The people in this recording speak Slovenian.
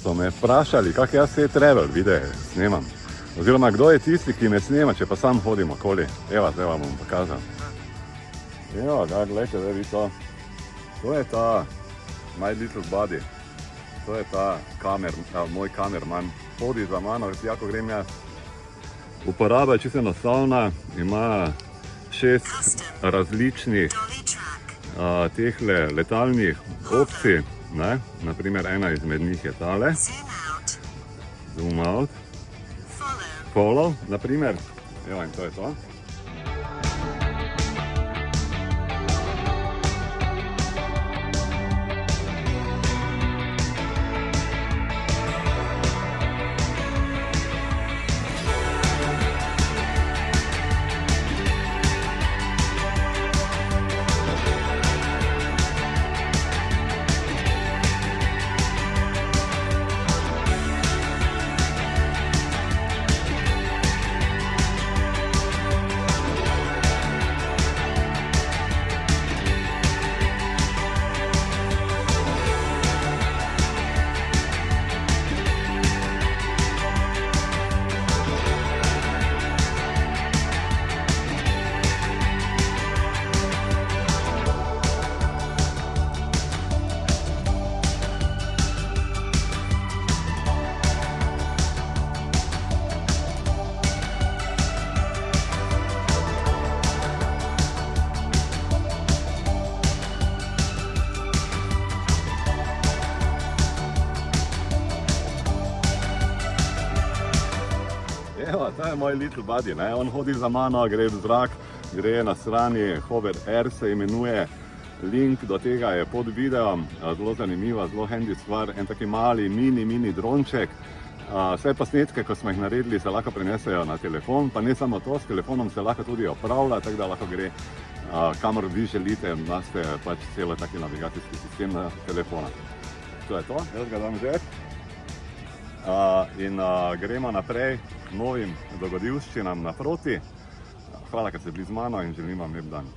so me vprašali, kak jaz te travel videe snemam. Oziroma, kdo je tisti, ki me snema, če pa sam hodim okoli. Evo, zdaj vam bom pokazal. Evo, ga, gledajte, da vi to. To je ta My Little Buddy. To je ta moj kamerman. Hodi za mano, jako grem jaz. Uporaba je čisto enostavna, ima 6 različnih tehle letalnih opcij. Naprimer, ena izmed njih je tale. Zoom out. Follow, naprimer. Evo, in to je to. Evo, to je moj Little Buddy, ne? On hodi za mano, gre v zrak, gre na strani Hover Air se imenuje. Link do tega je pod videom, zelo zanimiva, zelo handy stvar, en taki mali mini dronček. Vse posnetke, ko smo jih naredili, se lahko prenesejo na telefon, pa ne samo to, s telefonom se lahko tudi opravlja, tako da lahko gre kamor vi želite, imate pač celo taki navigacijski sistem na telefona. To je to, jaz ga dam že. In gremo naprej k novim dogodivščinam naproti. Hvala, ker ste bili z mano in želim vam lep dan.